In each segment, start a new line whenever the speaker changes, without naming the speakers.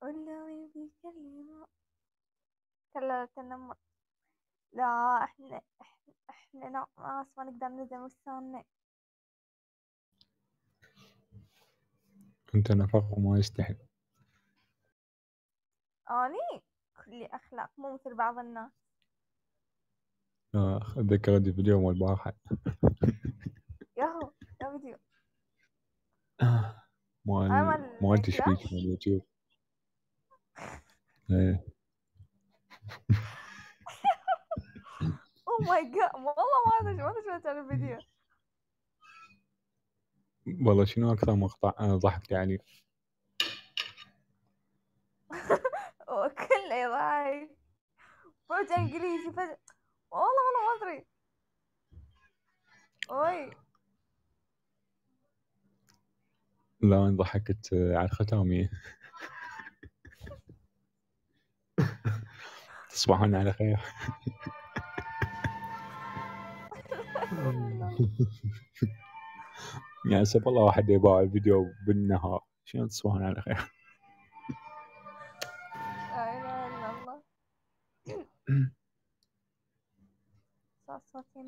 ولا مين بيكلمه كلا تنمر. لا احنا ناس ما نقدر ننزل لساننا.
أنت نفق وما يستحي.
اني كلي اخلاق مو مثل بعض الناس.
ذكرت الفيديو مال البارحة
ياهو يا فيديو
مال
عمل
تشبيك
كلاش.
مال اليوتيوب. إيه.
اوه ماي جاد والله ما شفت الفيديو.
والله شنو أكثر مقطع أنا ضحكت عليه؟
وكله يضحك فجأة انجليزي فجأة. والله ما ادري. اوي
لا أنا ضحكت على الختامية. تصبحون على خير. يعني سب الله واحد يباع الفيديو بالنهار شنو تصبحون على خير.
لا اله الا الله. صوتين.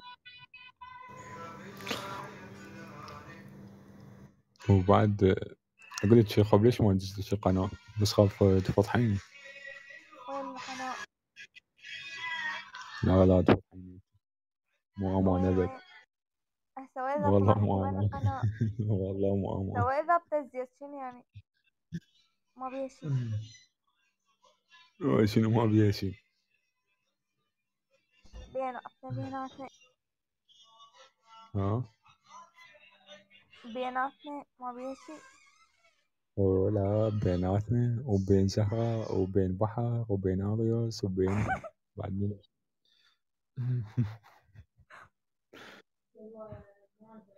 وبعد أقول لك خاف ليش ما دزت القناة بس خاف تفضحيني.
وين القناة؟
لا تفضحيني. مو أمان أبد.
هسه واذا
والله
طلعت
مو
وين
أمان.
القناة؟
والله مو أمان.
هسه واذا بتزيت شنو يعني؟ ما بيها شي.
شنو ما بيها شيء.
بيناتنا
ها
بيناتنا ما بيها شي.
ولا بيناتنا وبين زهرة وبين بحر وبين أريوس وبين بعد منو؟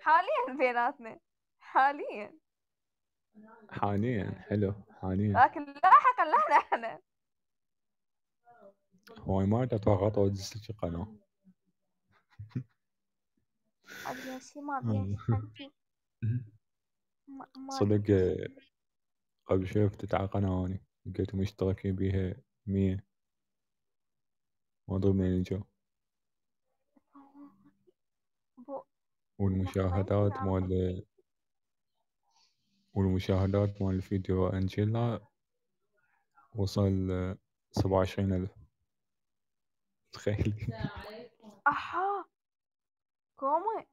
حاليا بيناتنا حاليا.
حاليا حلو حاليا.
لكن لاحقا لا احنا.
هو ما اتوقع ودزت القناة.
ابيها شي ما بيها شي حقي. ما
صدق
ادري.
قبل شوي فتت على قناة أني لقيتهم مشتركين بيها 100. ما أدري منين جو.
بو مقطعين
والمشاهدات
على قناة.
مال والمشاهدات مال الفيديو أنجيلا وصل 27,000. تخيلي.
اها كومي.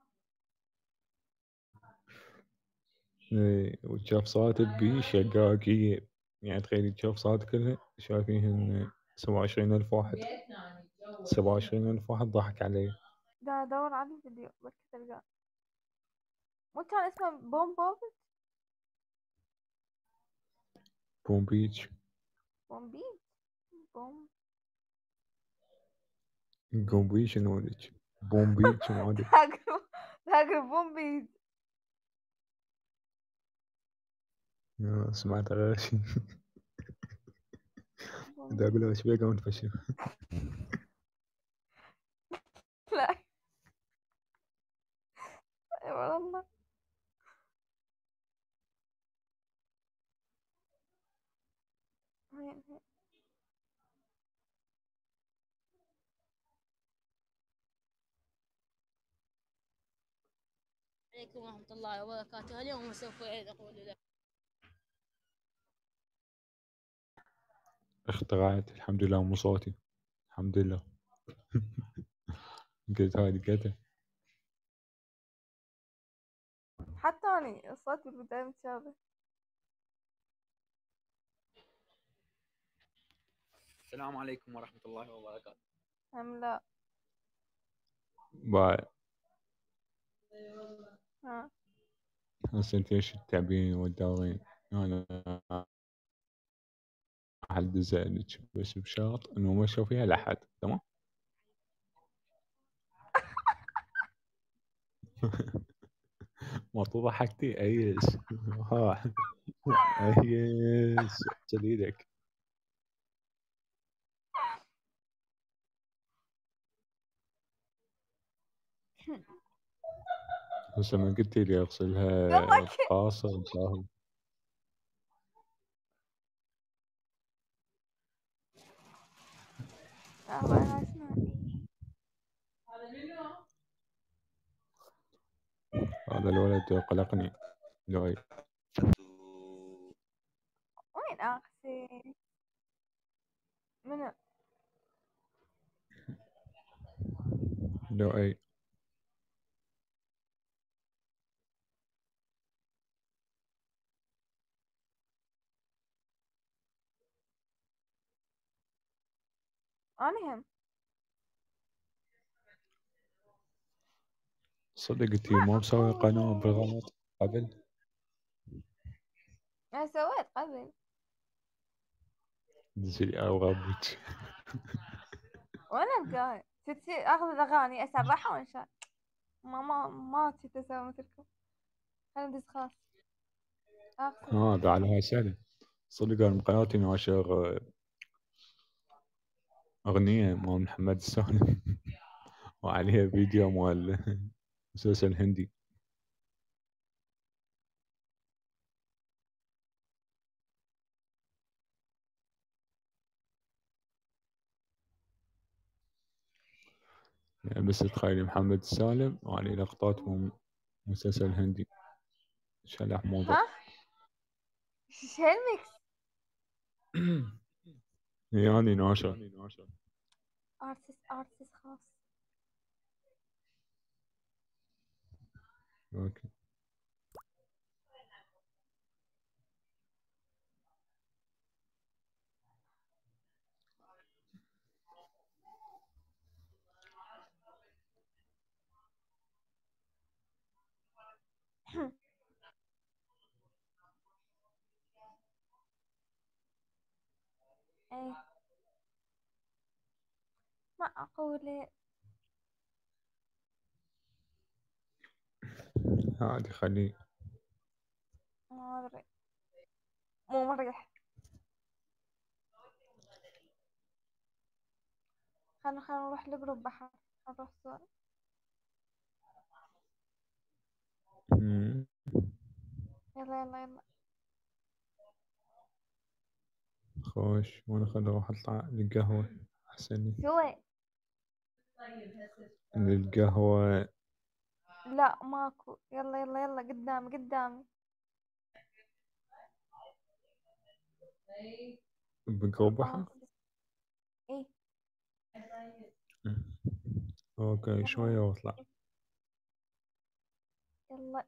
إيه، وشاف صوتك بي شقاقية. يعني تخيلي تشوف صوت كلها شايفين 27,000 واحد. 27,000 واحد ضحك علي.
دا ادور على الفيديو بركي تلقاه. مو كان اسمه بوم بوب.
بوم بيتش.
بوم بيج. بوم
قوم
بيج.
بيش شنو لك. بوم بيتش ما أدري.
هاجر بوم بيج.
سمعت غير شيء.
بوم
بدي أقول له
بيج.
ايش بيك قام تفشل.
لا اي والله. وين هي؟
عليكم ورحمة الله وبركاته. اليوم سوف أعيد أقول لك
اخترعت الحمد لله مو صوتي. الحمد لله. قلت هاي لقيته.
حتى اني الصوت بالبداية متشابه.
السلام عليكم ورحمة الله وبركاته.
هم لا.
باي.
ها
هسه انت ايش تتعبين وتداوين. انا حد زعلك بس بشرط انه ما اشوف فيها لحد تمام. ما ضحكتي ايش. ها ايش جديدك. بس لما قلتي لي اغسلها
قلك
بقاصة مساهم. هذا الولد قلقني. لؤي.
وين اخسي؟ منو؟
لؤي.
انا هم
صدق انتي ما مسوي قناة بالغلط قبل؟
انا سويت قبل.
دزي أغابك.
وانا القاي تصير اخذ الاغاني اسرحها وانشال. ما كنت اسوي مثلكم. خلينا ندز خلاص. اغسل.
هذا على هاي سهلة. صدق أنا قناتي ناشر أغنية مال محمد السالم وعليها فيديو مال مسلسل هندي. يعني بس تخيلي محمد السالم وعليه لقطات من مسلسل هندي. شلح موضة.
ها شو هالميكس؟
يعني ناشر.
ارتس خلاص.
اوكي.
ايه معقولة.
عادي خليه.
ما ادري. مو مريح. خلنا نروح لقلب بحر. نروح سوا.
مم.
يلا يلا يلا.
خوش وانا خل اروح اطلع للقهوة احسن لي.
سوي.
للقهوة.
لا ماكو. يلا يلا يلا قدامي قدامي.
بقرب بحر.
ايه
اوكي
يلا
شوية واطلع.
يلا